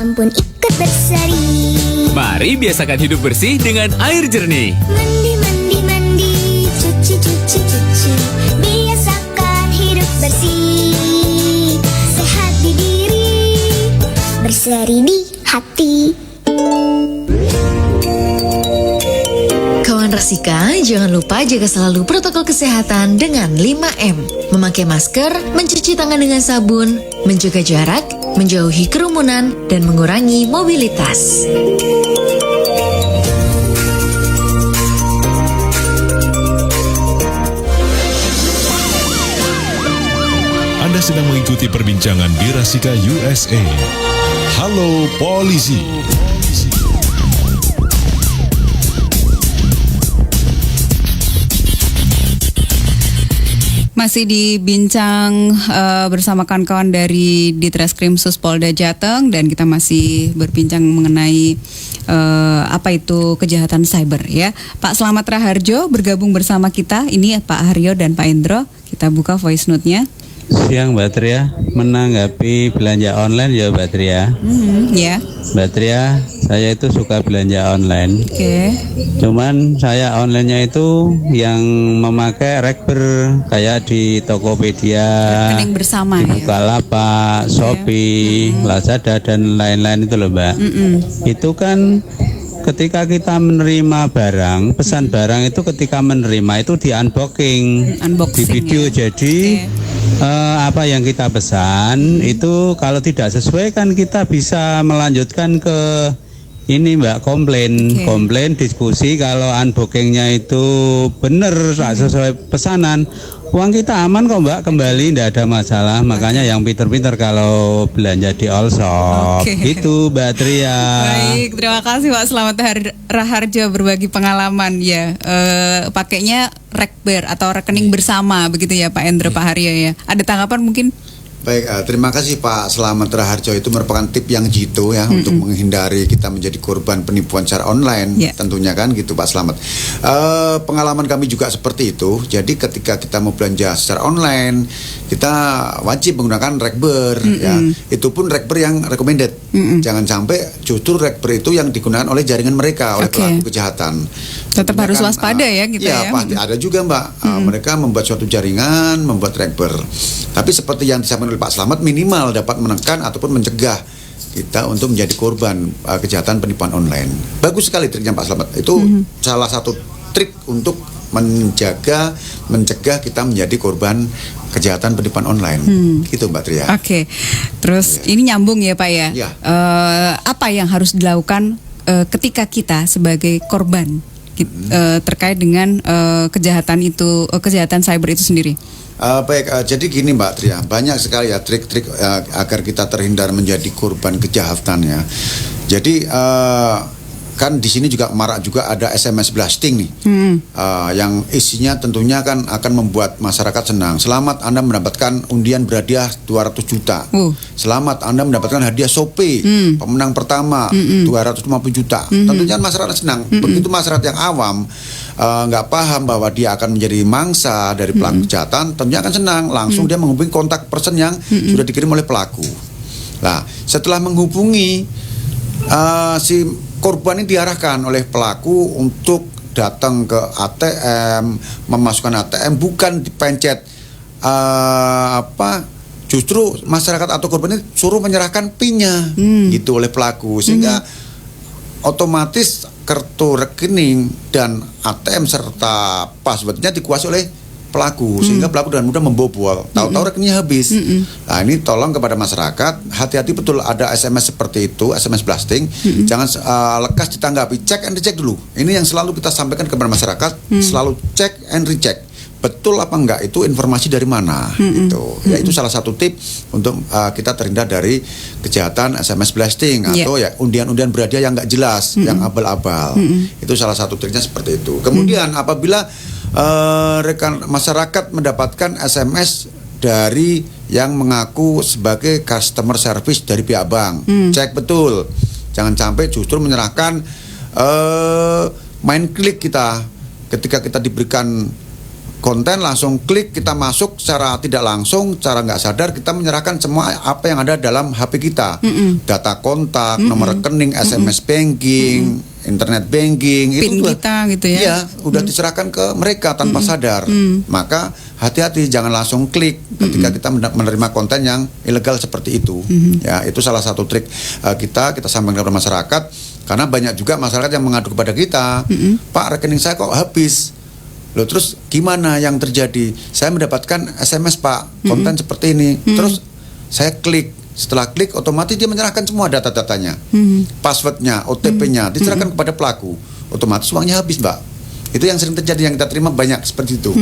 alam pun ikut berseri. Mari biasakan hidup bersih dengan air jernih. Mandi, mandi, mandi, cuci, cuci, cuci. Biasakan hidup bersih. Sehat di diri, berseri di hati. Kawan Rasika, jangan lupa jaga selalu protokol kesehatan dengan 5M. Memakai masker, mencuci tangan dengan sabun, menjaga jarak, menjauhi kerumunan, dan mengurangi mobilitas. Anda sedang mengikuti perbincangan di Rasika USA. Halo Polisi. Masih dibincang bersama kawan-kawan dari Ditreskrim Suspolda Jateng, dan kita masih berbincang mengenai apa itu kejahatan cyber ya. Pak Slamet Raharjo bergabung bersama kita. Ini Pak Haryo dan Pak Indro. Kita buka voice note-nya. Siang Mbak Tria, menanggapi belanja online ya Mbak Tria. Ya. Mbak Tria, saya itu suka belanja online. Oke. Cuman saya online-nya itu yang memakai rekber kayak di Tokopedia, Rekening bersama di ya. Bukalapak, Shopee, Lazada dan lain-lain itu loh Mbak. Itu kan ketika kita menerima barang, pesan barang itu ketika menerima itu di unboxing, di video ya. jadi apa yang kita pesan itu kalau tidak sesuai kan kita bisa melanjutkan ke ini Mbak, komplain diskusi. Kalau unboxingnya itu benar sesuai pesanan, uang kita aman kok Mbak, kembali tidak ada masalah. Makanya yang pinter-pinter kalau belanja di all shop. Itu Mbak Tria. Baik, terima kasih Pak Slamet Raharjo berbagi pengalaman ya. Pakainya rekber atau rekening bersama begitu ya Pak Endro, Pak Haryo ya. Ada tanggapan mungkin? Baik, terima kasih Pak Slamet Raharjo. Itu merupakan tip yang jitu ya untuk menghindari kita menjadi korban penipuan secara online. Tentunya kan gitu Pak Slamet. Pengalaman kami juga seperti itu. Jadi ketika kita mau belanja secara online, kita wajib menggunakan rekber ya. Itu pun rekber yang recommended. Jangan sampai justru rekber itu yang digunakan oleh jaringan mereka, oleh pelaku kejahatan. Tetap harus waspada ya kita ya. Iya, pasti ada juga Mbak. Mereka membuat suatu jaringan, membuat rekber. Tapi seperti yang disampaikan oleh Pak Slamet, minimal dapat menekan ataupun mencegah kita untuk menjadi korban kejahatan penipuan online. Bagus sekali triknya Pak Slamet. Itu salah satu trik untuk mencegah kita menjadi korban kejahatan penipuan online. Gitu Mbak Tria. Oke. Terus ini nyambung ya Pak ya. Apa yang harus dilakukan ketika kita sebagai korban terkait dengan kejahatan cyber itu sendiri? Baik, jadi gini Mbak Tria, banyak sekali ya trik-trik agar kita terhindar menjadi korban kejahatan ya. Jadi kan di sini juga marak juga ada SMS blasting nih, yang isinya tentunya kan akan membuat masyarakat senang. Selamat Anda mendapatkan undian berhadiah 200 juta. Selamat Anda mendapatkan hadiah Shopee, pemenang pertama 250 juta. Tentunya masyarakat senang. Begitu masyarakat yang awam nggak paham bahwa dia akan menjadi mangsa dari pelaku kejahatan, tentunya akan senang. Langsung dia menghubungi kontak person yang sudah dikirim oleh pelaku. Nah, setelah menghubungi si korban ini diarahkan oleh pelaku untuk datang ke ATM, memasukkan ATM, bukan dipencet justru masyarakat atau korban ini suruh menyerahkan PIN-nya gitu oleh pelaku, sehingga otomatis kartu rekening dan ATM serta passwordnya dikuasai oleh pelaku, sehingga pelaku dengan mudah membobol. Tahu-tahu rekeningnya habis. Nah, ini tolong kepada masyarakat, hati-hati betul ada SMS seperti itu, SMS blasting. Jangan lekas ditanggapi, cek and recheck dulu. Ini yang selalu kita sampaikan kepada masyarakat, selalu cek and recheck. Betul apa enggak itu informasi dari mana? Gitu. Ya, itu salah satu tip untuk kita terhindar dari kejahatan SMS blasting atau ya undian-undian berhadiah yang enggak jelas, yang abal-abal. Itu salah satu triknya seperti itu. Kemudian apabila rekan masyarakat mendapatkan SMS dari yang mengaku sebagai customer service dari pihak bank, cek betul, jangan sampai justru menyerahkan main klik kita ketika kita diberikan konten langsung klik, kita masuk secara tidak langsung, secara nggak sadar kita menyerahkan semua apa yang ada dalam HP kita, data kontak, nomor rekening, SMS banking, internet banking, PIN itu kita gitu ya. Iya, udah diserahkan ke mereka tanpa sadar. Maka hati-hati, jangan langsung klik ketika kita menerima konten yang ilegal seperti itu. Ya, itu salah satu trik kita sampaikan kepada masyarakat, karena banyak juga masyarakat yang mengadu kepada kita, Pak, rekening saya kok habis. Loh, terus gimana yang terjadi? Saya mendapatkan SMS, Pak, konten seperti ini. Terus saya klik. Setelah klik, otomatis dia menyerahkan semua data-datanya, passwordnya, OTP-nya, diserahkan kepada pelaku. Otomatis uangnya habis, Mbak. Itu yang sering terjadi, yang kita terima banyak seperti itu.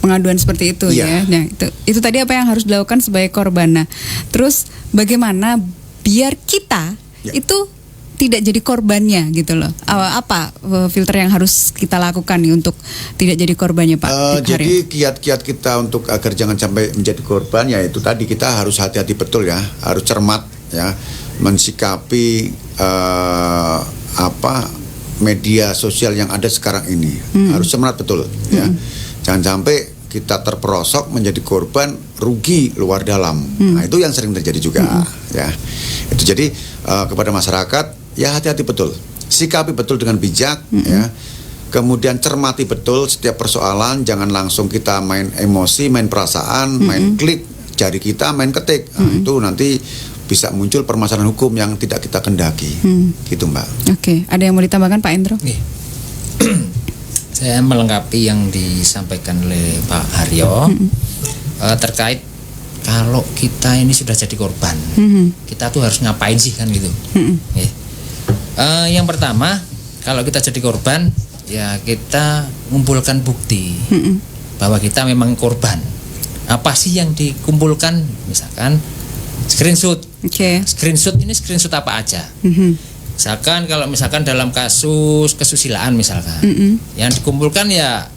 Pengaduan seperti itu ya. Nah, itu tadi apa yang harus dilakukan sebagai korban. Nah, terus bagaimana biar kita itu tidak jadi korbannya gitu loh. Apa filter yang harus kita lakukan nih untuk tidak jadi korbannya, Pak? Jadi kiat-kiat kita untuk agar jangan sampai menjadi korban, ya itu tadi, kita harus hati-hati betul ya, harus cermat ya, mensikapi media sosial yang ada sekarang ini. Harus cermat betul ya. Jangan sampai kita terperosok menjadi korban, rugi luar dalam. Nah, itu yang sering terjadi juga ya. Itu jadi kepada masyarakat, ya hati-hati betul, sikapi betul dengan bijak ya. Kemudian cermati betul setiap persoalan, jangan langsung kita main emosi, main perasaan, main klik jari kita, main ketik. Nah, itu nanti bisa muncul permasalahan hukum yang tidak kita kendaki. Gitu, Mbak. Oke, ada yang mau ditambahkan, Pak Endro? Saya melengkapi yang disampaikan oleh Pak Haryo terkait kalau kita ini sudah jadi korban, kita tuh harus ngapain sih kan gitu. Yang pertama, kalau kita jadi korban, ya kita mengumpulkan bukti bahwa kita memang korban. Apa sih yang dikumpulkan? Misalkan screenshot. Screenshot ini screenshot apa aja? Misalkan kalau dalam kasus kesusilaan misalkan, yang dikumpulkan ya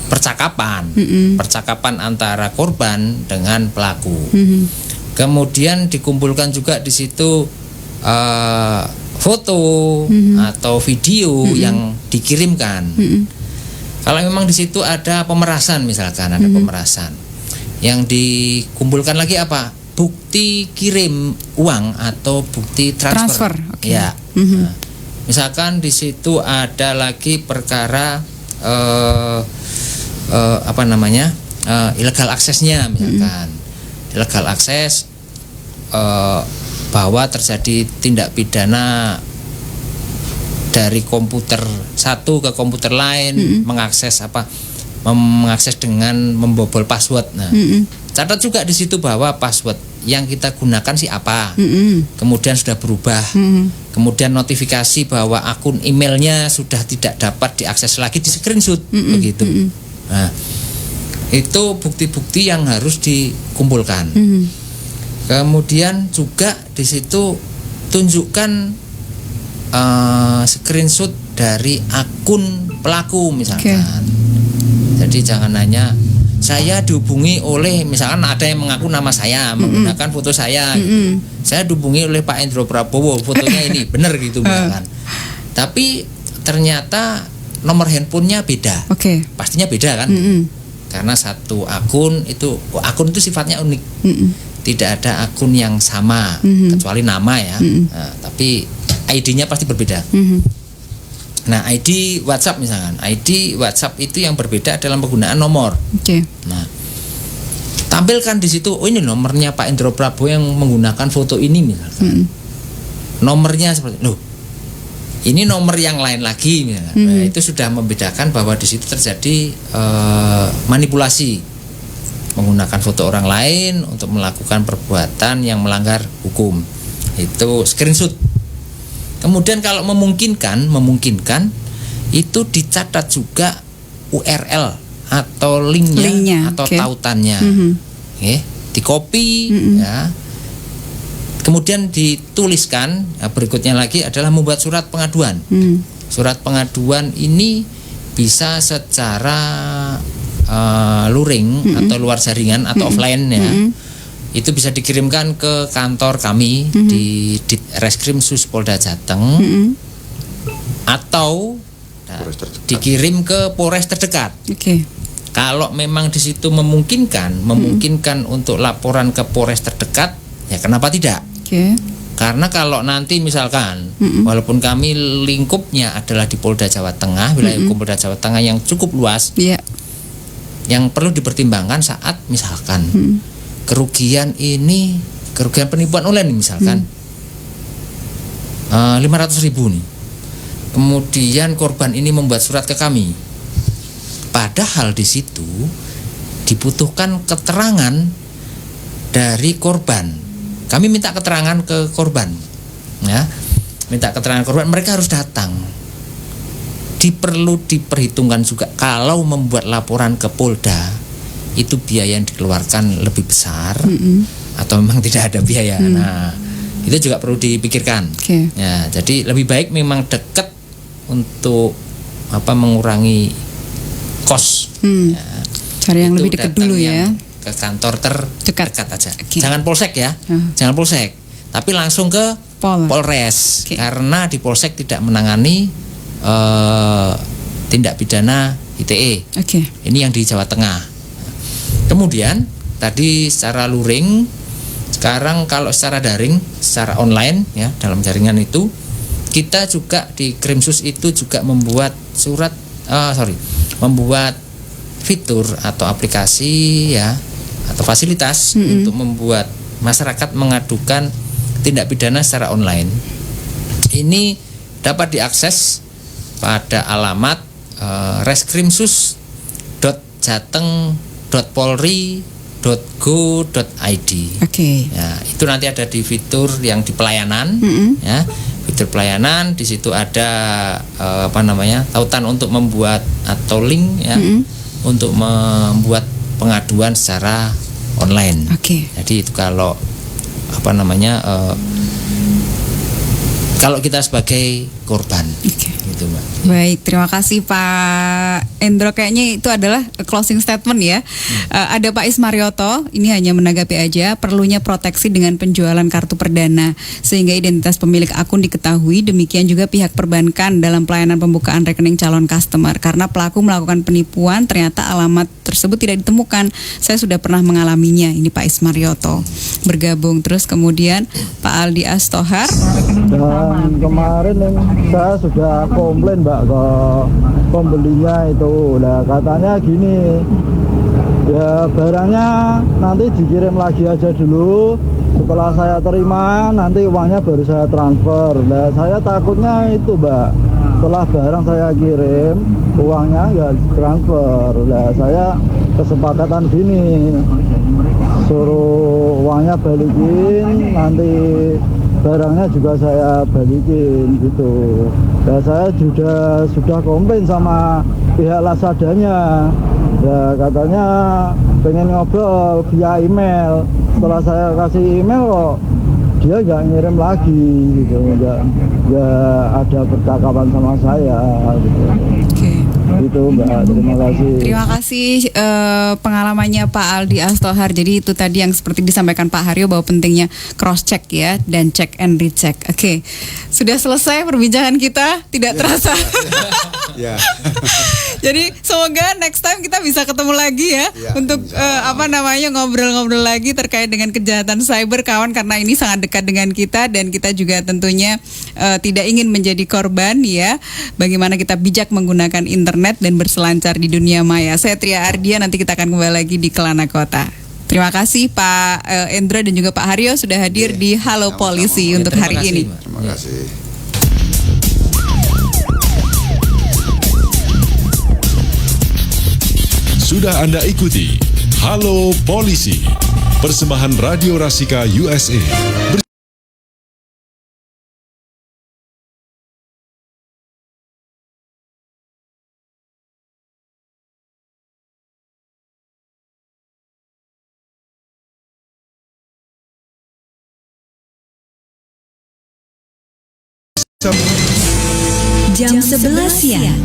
percakapan antara korban dengan pelaku. Kemudian dikumpulkan juga di situ foto atau video yang dikirimkan. Kalau memang di situ ada pemerasan misalkan, ada pemerasan, yang dikumpulkan lagi apa? Bukti kirim uang atau bukti transfer. Ya. Nah, misalkan di situ ada lagi perkara illegal aksesnya misalkan. Illegal akses bahwa terjadi tindak pidana dari komputer satu ke komputer lain, mengakses dengan membobol password. Nah, catat juga di situ bahwa password yang kita gunakan sih apa. Kemudian sudah berubah. Kemudian notifikasi bahwa akun emailnya sudah tidak dapat diakses lagi, di screenshot begitu. Nah, itu bukti-bukti yang harus dikumpulkan. Kemudian juga di situ tunjukkan screenshot dari akun pelaku misalkan. Jadi jangan hanya saya dihubungi oleh, misalkan ada yang mengaku nama saya, menggunakan foto saya gitu. Saya dihubungi oleh Pak Endro Prabowo, fotonya ini benar gitu misalkan. Tapi ternyata nomor handphonenya beda. Pastinya beda kan? Karena satu akun itu sifatnya unik. Tidak ada akun yang sama kecuali nama ya. Nah, tapi ID-nya pasti berbeda. Nah, ID WhatsApp misalkan, ID WhatsApp itu yang berbeda dalam penggunaan nomor. Nah, tampilkan di situ, oh ini nomornya Pak Endro Prabowo yang menggunakan foto ini misalkan. Nomornya seperti, loh, ini nomor yang lain lagi misalkan. Nah, itu sudah membedakan bahwa di situ terjadi manipulasi, menggunakan foto orang lain untuk melakukan perbuatan yang melanggar hukum. Itu screenshot. Kemudian kalau memungkinkan itu dicatat juga URL atau linknya atau tautannya. Di copy ya. Kemudian dituliskan. Nah, berikutnya lagi adalah membuat surat pengaduan. Surat pengaduan ini bisa secara luring atau luar jaringan atau offline ya. Itu bisa dikirimkan ke kantor kami di Ditreskrim Sus Polda Jateng, atau dikirim ke Polres terdekat. Oke. Kalau memang di situ memungkinkan untuk laporan ke Polres terdekat, ya kenapa tidak? Oke. Karena kalau nanti misalkan walaupun kami lingkupnya adalah di Polda Jawa Tengah, wilayah hukum Polda Jawa Tengah yang cukup luas, yang perlu dipertimbangkan saat misalkan kerugian penipuan online misalkan 500.000 nih. Kemudian korban ini membuat surat ke kami. Padahal di situ dibutuhkan keterangan dari korban. Kami minta keterangan ke korban. Ya. Minta keterangan korban, mereka harus datang. Perlu diperhitungkan juga kalau membuat laporan ke Polda itu biaya yang dikeluarkan lebih besar atau memang tidak ada biaya. Nah, itu juga perlu dipikirkan. Ya, jadi lebih baik memang dekat untuk mengurangi kos. Ya, cari yang lebih dekat dulu ya. Ke kantor terdekat aja. Jangan polsek ya. Jangan polsek. Tapi langsung ke Polres. Karena di polsek tidak menangani tindak pidana ITE. Ini yang di Jawa Tengah. Kemudian tadi secara luring, sekarang kalau secara daring, secara online ya, dalam jaringan itu kita juga di Krimsus itu juga membuat membuat fitur atau aplikasi ya atau fasilitas untuk membuat masyarakat mengadukan tindak pidana secara online. Ini dapat diakses pada alamat reskrimsus.jateng.polri.go.id. Ya, itu nanti ada di fitur yang di pelayanan ya. Fitur pelayanan di situ ada tautan untuk membuat atau link ya untuk membuat pengaduan secara online. Jadi itu kalau kalau kita sebagai korban. Gitu, Mbak. Baik, terima kasih Pak Endro. Kayaknya itu adalah closing statement ya. Ada Pak Ismarioto, ini hanya menanggapi aja perlunya proteksi dengan penjualan kartu perdana sehingga identitas pemilik akun diketahui. Demikian juga pihak perbankan dalam pelayanan pembukaan rekening calon customer. Karena pelaku melakukan penipuan ternyata alamat tersebut tidak ditemukan. Saya sudah pernah mengalaminya. Ini Pak Ismarioto bergabung. Terus kemudian Pak Aldi Astohar. Dan kemarin saya sudah komplain Mbak ke pembelinya itu. Nah katanya gini, ya barangnya nanti dikirim lagi aja dulu. Setelah saya terima nanti uangnya baru saya transfer. Nah saya takutnya itu Mbak, setelah barang saya kirim uangnya nggak transfer. Nah saya kesepakatan gini, suruh uangnya balikin, nanti barangnya juga saya balikin gitu. Ya saya sudah komplain sama pihak Lazadanya. Ya katanya pengen ngobrol via email. Setelah saya kasih email kok dia nggak ngirim lagi gitu, nggak ada percakapan sama saya gitu. Gitu Mbak, terima kasih. Terima kasih pengalamannya Pak Aldi Astohar. Jadi itu tadi yang seperti disampaikan Pak Haryo bahwa pentingnya cross check ya dan check and recheck. Oke. Sudah selesai perbincangan kita, tidak terasa. Jadi semoga next time kita bisa ketemu lagi ya untuk ngobrol-ngobrol lagi terkait dengan kejahatan cyber kawan, karena ini sangat dekat dengan kita dan kita juga tentunya tidak ingin menjadi korban ya. Bagaimana kita bijak menggunakan internet dan berselancar di dunia maya. Saya Tria Ardia, nanti kita akan kembali lagi di Kelana Kota. Terima kasih Pak Endro dan juga Pak Haryo sudah hadir di Halo Polisi untuk hari ini. Terima kasih. Sudah Anda ikuti Halo Polisi, persembahan Radio Rasika USA. Jam 11 siang.